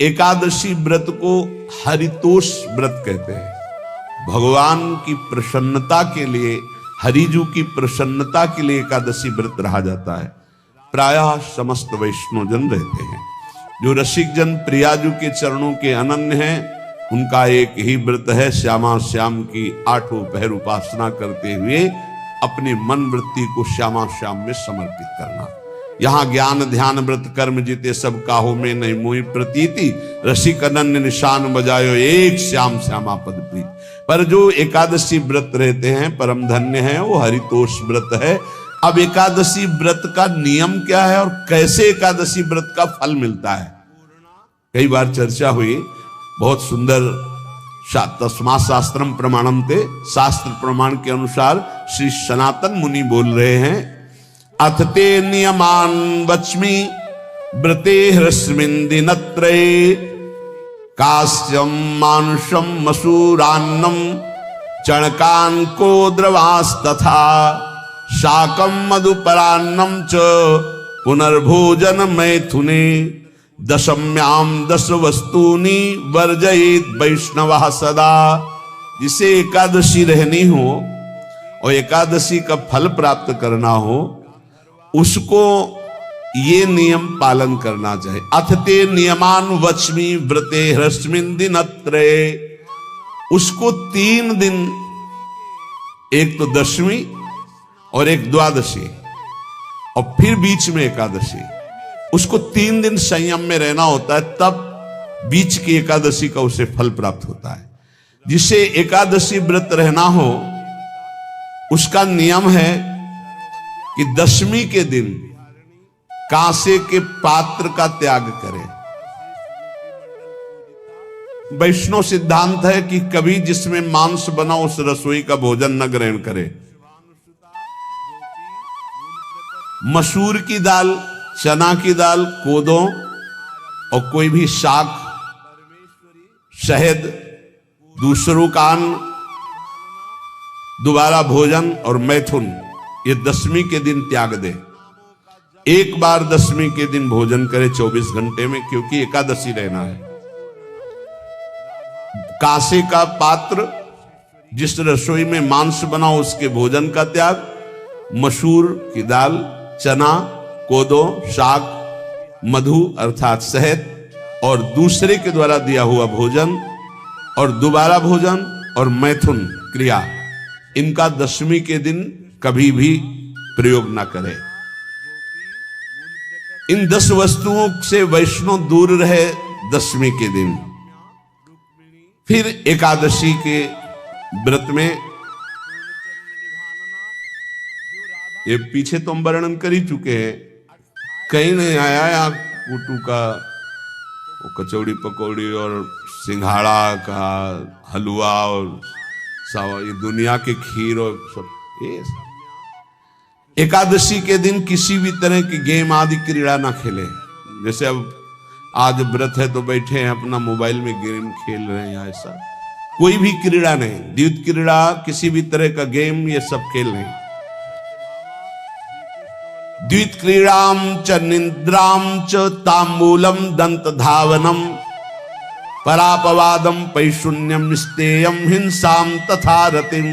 एकादशी व्रत को हरितोष व्रत कहते हैं। भगवान की प्रसन्नता के लिए, हरिजू की प्रसन्नता के लिए एकादशी व्रत रहा जाता है। प्रायः समस्त वैष्णवजन रहते हैं। जो रसिक जन प्रियाजू के चरणों के अनन्य हैं, उनका एक ही व्रत है, श्यामा श्याम की 8 पहर उपासना करते हुए अपने मन वृत्ति को श्यामा श्याम में समर्पित करना। यहाँ ज्ञान ध्यान व्रत कर्म जीते सब काहो में नहीं मोहि प्रतीति, रसिक अनन्य निशान बजायो एक श्याम श्यामा पद प्रीत। पर जो एकादशी व्रत रहते हैं परम धन्य है, वो हरितोष व्रत है। अब एकादशी व्रत का नियम क्या है और कैसे एकादशी व्रत का फल मिलता है, कई बार चर्चा हुई। बहुत सुंदर तस्मा शास्त्रम प्रमाणम थे, शास्त्र प्रमाण के अनुसार श्री सनातन मुनि बोल रहे हैं, अथ ते नियमान वच्मि व्रते ह्रस्मिन् दिनत्रये, कास्यम मानुषम मसूरान्नम चणकान को द्रवास्तथा, शाकम मधुपरान्नम च पुनर्भोजन मैथुने, दशम्याम 10 वस्तूनि वर्जयेत वैष्णवः सदा। जिसे एकादशी रहनी हो और एकादशी का फल प्राप्त करना हो, उसको ये नियम पालन करना चाहिए। अथ ते नियमान वच्मि व्रते ह्रस्मिन् दिनत्रये, उसको 3 दिन, एक तो दशमी और एक द्वादशी और फिर बीच में एकादशी, उसको 3 दिन संयम में रहना होता है, तब बीच की एकादशी का उसे फल प्राप्त होता है। जिसे एकादशी व्रत रहना हो, उसका नियम है कि दशमी के दिन कांसे के पात्र का त्याग करें। वैष्णव सिद्धांत है कि कभी जिसमें मांस बना उस रसोई का भोजन न ग्रहण करे। मसूर की दाल, चना की दाल, कोदों और कोई भी शाक, शहद, दूसरों का अन्न, दोबारा भोजन और मैथुन, ये दशमी के दिन त्याग दे। एक बार दशमी के दिन भोजन करे 24 घंटे में, क्योंकि एकादशी रहना है। कांसे का पात्र, जिस रसोई में मांस बना उसके भोजन का त्याग, मसूर की दाल, चना, कोदो, शाक, मधु अर्थात शहद और दूसरे के द्वारा दिया हुआ भोजन और दोबारा भोजन और मैथुन क्रिया, इनका दशमी के दिन कभी भी प्रयोग ना करें। इन 10 वस्तुओं से वैष्णव दूर रहे दशमी के दिन। फिर एकादशी के व्रत में, ये पीछे तो हम वर्णन कर ही चुके हैं, कहीं नहीं आया यहाँ कुटू का कचौड़ी पकौड़ी और सिंघाड़ा का हलवा और ये दुनिया के खीर और सब। एकादशी के दिन किसी भी तरह की गेम आदि क्रीड़ा ना खेले। जैसे अब आज व्रत है तो बैठे हैं अपना मोबाइल में गेम खेल रहे हैं, ऐसा कोई भी क्रीड़ा नहीं। द्वैत क्रीड़ा, किसी भी तरह का गेम, ये सब खेल नहीं। द्वैत क्रीड़ाम च निद्राम च तांबूलम दंत धावनम, परापवादम पैशून्यम स्तेयम हिंसाम तथा रतिम,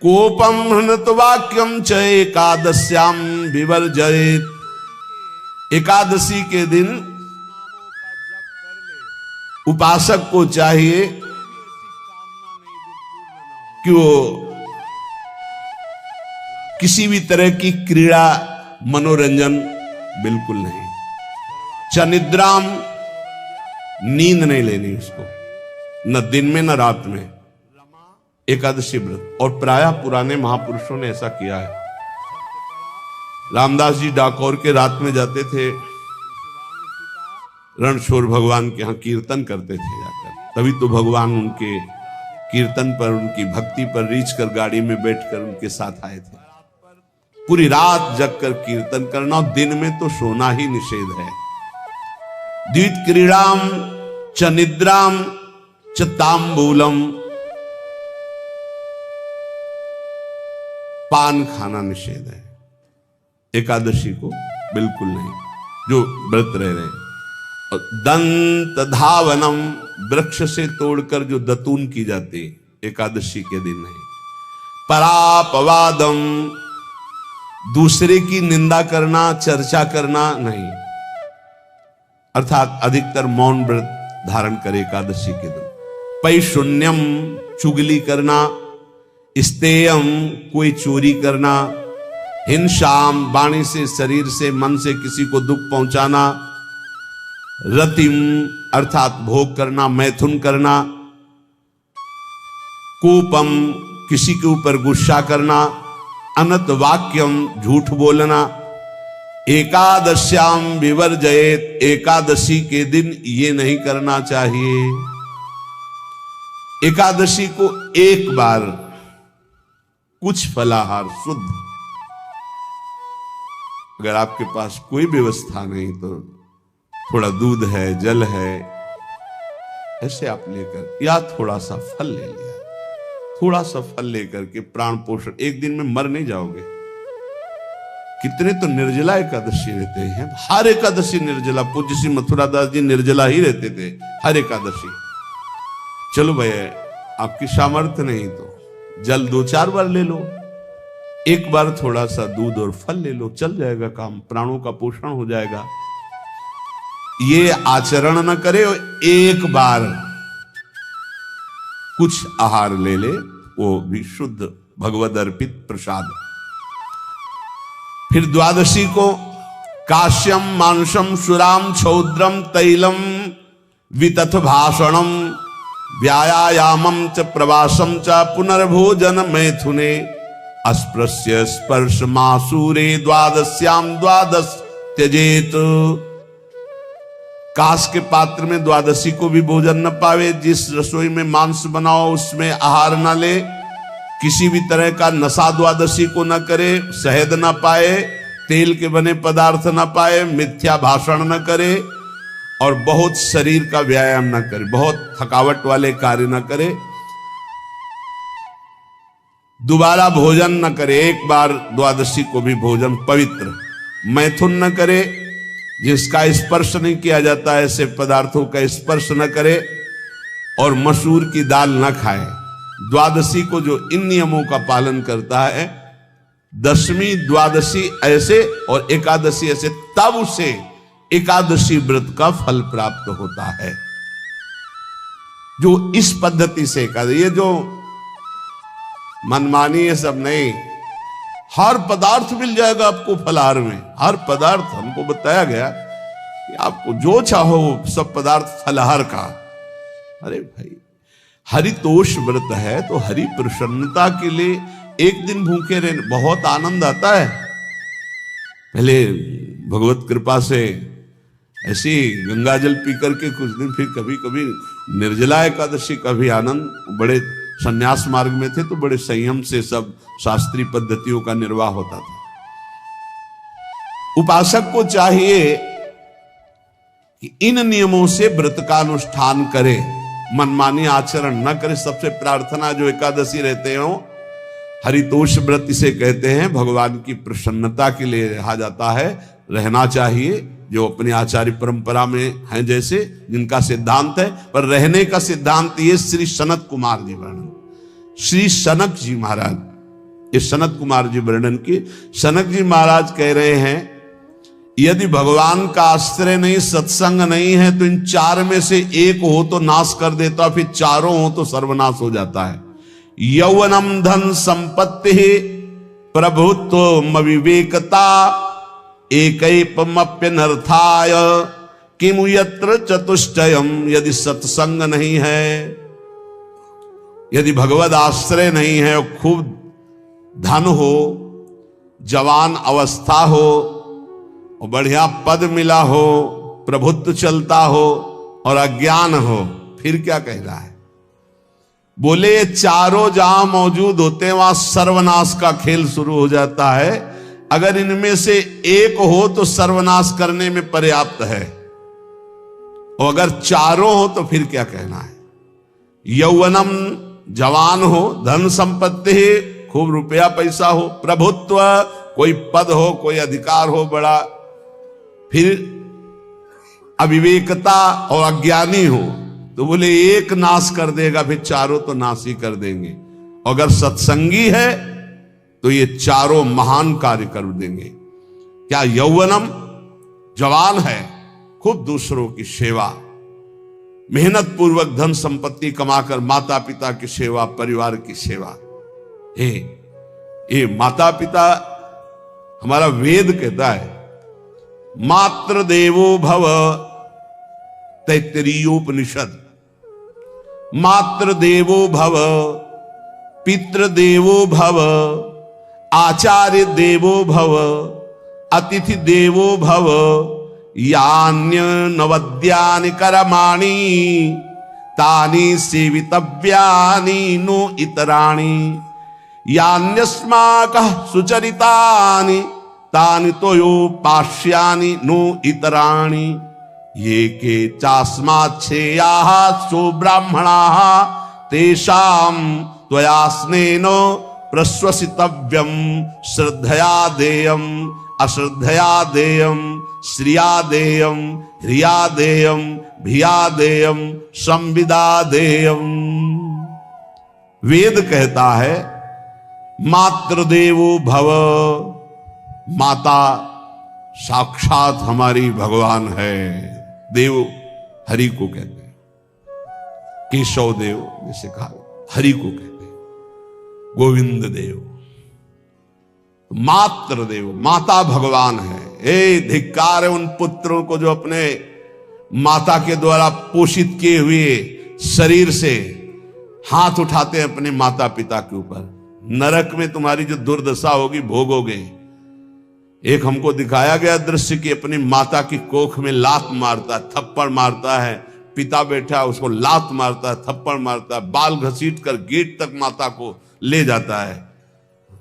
कोपम हृत वाक्यम च एकादश्याम विवर्जयेत। एकादशी के दिन उपासक को चाहिए कि वो किसी भी तरह की क्रीड़ा, मनोरंजन बिल्कुल नहीं। चनिद्राम, नींद नहीं लेनी उसको, न दिन में न रात में। एकादशी व्रत, और प्रायः पुराने महापुरुषों ने ऐसा किया है। रामदास जी डाकोर के रात में जाते थे, रणछोड़ भगवान के यहाँ कीर्तन करते थे जाकर। तभी तो भगवान उनके कीर्तन पर, उनकी भक्ति पर रीछ कर गाड़ी में बैठकर उनके साथ आए थे। पूरी रात जगकर कीर्तन करना, दिन में तो सोना ही निषेध है। द्वैत क्रीड़ाम च निद्राम च तांबूलम, पान खाना निषेध है। एकादशी को बिल्कुल नहीं, जो व्रत रह रहे हैं। दंत धावनम, वृक्ष से तोड़कर जो दतून की जाती एकादशी के दिन नहीं। परापवादम, दूसरे की निंदा करना, चर्चा करना नहीं, अर्थात अधिकतर मौन व्रत धारण करे एकादशी के दिन। पैशून्यम, चुगली करना। स्तेयम, कोई चोरी करना। हिंसाम, वाणी से, शरीर से, मन से किसी को दुख पहुंचाना। रतिम, अर्थात भोग करना, मैथुन करना। कोपम, किसी के ऊपर गुस्सा करना। अनत वाक्यम, झूठ बोलना। एकादश्याम विवर्जयेत, एकादशी के दिन ये नहीं करना चाहिए। एकादशी को एक बार कुछ फलाहार शुद्ध, अगर आपके पास कोई व्यवस्था नहीं तो थोड़ा दूध है, जल है, ऐसे आप लेकर, या थोड़ा सा फल ले लिया, थोड़ा सा फल लेकर के प्राण पोषण, एक दिन में मर नहीं जाओगे। कितने तो निर्जला एकादशी रहते हैं, हर एकादशी निर्जला। पूज्य श्री मथुरा दास जी निर्जला ही रहते थे हर एकादशी। चलो भैया, आपकी सामर्थ्य नहीं तो जल 2-4 बार ले लो, एक बार थोड़ा सा दूध और फल ले लो, चल जाएगा काम, प्राणों का पोषण हो जाएगा। ये आचरण न करे और एक बार कुछ आहार ले ले, वो भी शुद्ध भगवद अर्पित प्रसाद। फिर द्वादशी को काश्यम, मांसम, सुराम, छौद्रम, तैलम, वितथ भाषणम, व्यायामम च प्रवासम च पुनर्भोजन मैथुने, अस्पृश्य स्पर्श मासूरे द्वादश्याम द्वादश त्यजेत। काश के पात्र में द्वादशी को भी भोजन न पावे। जिस रसोई में मांस बनाओ उसमें आहार न ले। किसी भी तरह का नशा द्वादशी को न करे। शहद न पाए, तेल के बने पदार्थ न पाए, मिथ्या भाषण न करे और बहुत शरीर का व्यायाम न करे, बहुत थकावट वाले कार्य न करे। दोबारा भोजन न करे, एक बार द्वादशी को भी भोजन पवित्र। मैथुन न करे, जिसका स्पर्श नहीं किया जाता ऐसे पदार्थों का स्पर्श न करे, और मसूर की दाल न खाए। द्वादशी को जो इन नियमों का पालन करता है, दशमी द्वादशी ऐसे और एकादशी ऐसे, तब उसे एकादशी व्रत का फल प्राप्त होता है। जो इस पद्धति से एकादशी, ये जो मनमानी है सब नहीं, हर पदार्थ मिल जाएगा आपको फलाहार में। हर पदार्थ हमको बताया गया कि आपको जो चाहो सब पदार्थ फलाहार का। अरे भाई, हरितोष व्रत है तो हरि प्रसन्नता के लिए एक दिन भूखे रहने बहुत आनंद आता है। पहले भगवत कृपा से ऐसी गंगा जल पी करके कुछ दिन, फिर कभी कभी निर्जला एकादशी का भी आनंद। बड़े संन्यास मार्ग में थे तो बड़े संयम से सब शास्त्रीय पद्धतियों का निर्वाह होता था। उपासक को चाहिए कि इन नियमों से व्रत का अनुष्ठान करे, मनमानी आचरण न करे। सबसे प्रार्थना जो एकादशी रहते हो, हरितोष व्रत इसे कहते हैं, भगवान की प्रसन्नता के लिए रहा जाता है, रहना चाहिए। जो अपनी आचार्य परंपरा में हैं, जैसे जिनका सिद्धांत है, पर रहने का सिद्धांत ये श्री सनत कुमार जी वर्णन, श्री सनक जी महाराज, ये सनत कुमार जी वर्णन की। सनक जी महाराज कह रहे हैं, यदि भगवान का आश्रय नहीं, सत्संग नहीं है, तो इन 4 में से एक हो तो नाश कर देता, फिर चारों हो तो सर्वनाश हो जाता है। यौवनम धन संपत्ति, प्रभुत्व विवेकता, एकैपमप्यनर्थाय किमु यत्र चतुष्टयम। यदि सत्संग नहीं है, यदि भगवद आश्रय नहीं है, और खूब धन हो, जवान अवस्था हो, और बढ़िया पद मिला हो, प्रभुत्व चलता हो, और अज्ञान हो, फिर क्या कह रहा है? बोले ये चारों जहां मौजूद होते हैं वहां सर्वनाश का खेल शुरू हो जाता है। अगर इनमें से एक हो तो सर्वनाश करने में पर्याप्त है, और अगर चारों हो तो फिर क्या कहना है? यौवनम, जवान हो, धन संपत्ति, खूब रुपया पैसा हो, प्रभुत्व, कोई पद हो, कोई अधिकार हो बड़ा, फिर अविवेकता और अज्ञानी हो तो बोले एक नाश कर देगा, फिर चारों तो नाश ही कर देंगे। अगर सत्संगी है तो ये चारों महान कार्य कर देंगे। क्या यौवनम, जवान है, खूब दूसरों की सेवा, मेहनत पूर्वक धन संपत्ति कमाकर माता पिता की सेवा, परिवार की सेवा। ये माता पिता, हमारा वेद कहता है मातृ देवो भव, तैत्तिरीयोपनिषद, मातृ देवो भव, पितृ देवो भव, आचार्य देवो भव, अतिथि देवो भव, यान्य नवद्यानि कर्माणि तानि सेवितव्यानि नो इतराणि, यान्यस्माकः सुचरितानि तानि तोयोपास्यानि नो इतराणि, ये के चास्माच्छेयाः सो ब्राह्मणाः तेषां त्वया स्नेन प्रश्वसितव्यं, श्रद्धया देयं अश्रद्धया देयं, श्रिया देयं ह्रिया देयं भिया देयं संविदा देयं। वेद कहता है मातृदेवो भव, माता साक्षात हमारी भगवान है। देव हरि को कहते हैं, केशव देव जैसे कहा, हरि को कहते हैं गोविंद देव। मातृ देव, माता भगवान है। धिक्कार है उन पुत्रों को जो अपने माता के द्वारा पोषित किए हुए शरीर से हाथ उठाते हैं अपने माता पिता के ऊपर। नरक में तुम्हारी जो दुर्दशा होगी भोगोगे। एक हमको दिखाया गया दृश्य कि अपनी माता की कोख में लात मारता है, थप्पड़ मारता है, पिता बैठा है उसको लात मारता है, थप्पड़ मारता है, बाल घसीट कर गेट तक माता को ले जाता है।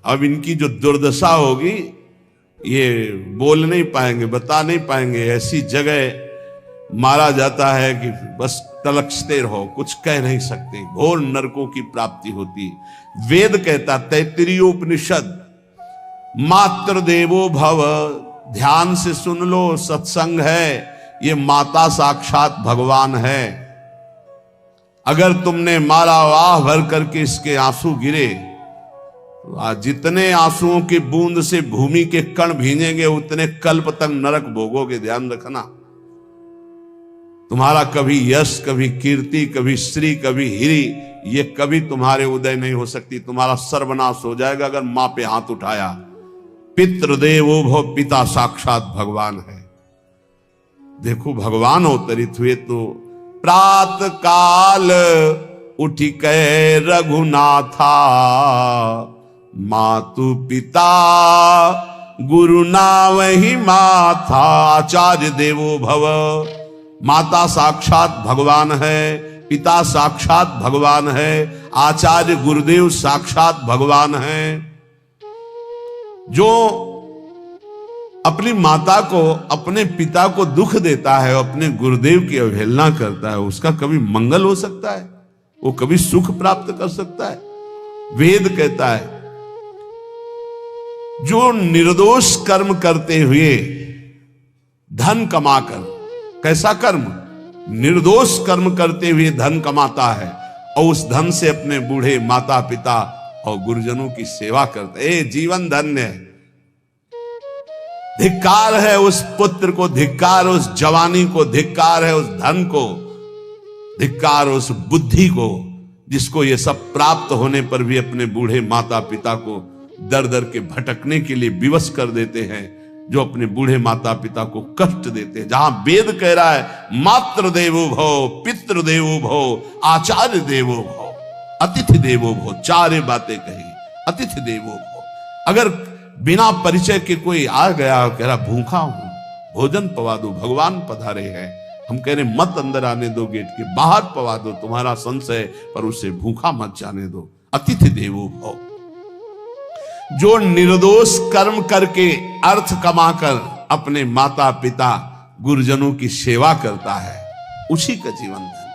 अब इनकी जो दुर्दशा होगी ये बोल नहीं पाएंगे, बता नहीं पाएंगे। ऐसी जगह मारा जाता है कि बस तलकते रहो, कुछ कह नहीं सकते, घोर नरकों की प्राप्ति होती। वेद कहता, तैत्तिरीयोपनिषद, मातृ देवो भव। ध्यान से सुन लो, सत्संग है, ये माता साक्षात भगवान है। अगर तुमने मारा वाह भर करके इसके आंसू गिरे, जितने आंसुओं की बूंद से भूमि के कण भींजेंगे उतने कल्प तक नरक भोगोगे। ध्यान रखना, तुम्हारा कभी यश, कभी कीर्ति, कभी श्री, कभी हिरी, ये कभी तुम्हारे उदय नहीं हो सकती। तुम्हारा सर्वनाश हो जाएगा अगर मां पे हाथ उठाया। पितृदेवो भव, पिता साक्षात भगवान है। देखो भगवान अवतरित हुए तो प्रात काल उठी कै रघुनाथा, मातु पिता गुरु नावहि माथा। आचार्य देवो भव, माता साक्षात भगवान है, पिता साक्षात भगवान है, आचार्य गुरुदेव साक्षात भगवान है। जो अपनी माता को, अपने पिता को दुख देता है, अपने गुरुदेव की अवहेलना करता है, उसका कभी मंगल हो सकता है? वो कभी सुख प्राप्त कर सकता है? वेद कहता है जो निर्दोष कर्म करते हुए धन कमाकर, कैसा कर्म? निर्दोष कर्म करते हुए धन कमाता है और उस धन से अपने बूढ़े माता पिता और गुरुजनों की सेवा करते हैं, जीवन धन्य है। धिक्कार है उस पुत्र को, धिक्कार उस जवानी को, धिक्कार है उस धन को, धिक्कार उस बुद्धि को जिसको ये सब प्राप्त होने पर भी अपने बूढ़े माता पिता को दर दर के भटकने के लिए विवश कर देते हैं, जो अपने बूढ़े माता पिता को कष्ट देते हैं। जहां वेद कह रहा है मातृ देवो भव, पितृ देवो भव, आचार्य देवो भव, अतिथि देवो भव, चार बातें कही। अतिथि देवो भव, अगर बिना परिचय के कोई आ गया, कह रहा भूखा हूं, भोजन पवा दो, भगवान पधारे हैं, हम कह रहे मत अंदर आने दो, गेट के बाहर पवा दो, तुम्हारा संशय पर उसे भूखा मत जाने दो। अतिथि देवो भव, जो निर्दोष कर्म करके अर्थ कमाकर अपने माता पिता गुरुजनों की सेवा करता है, उसी का जीवन है।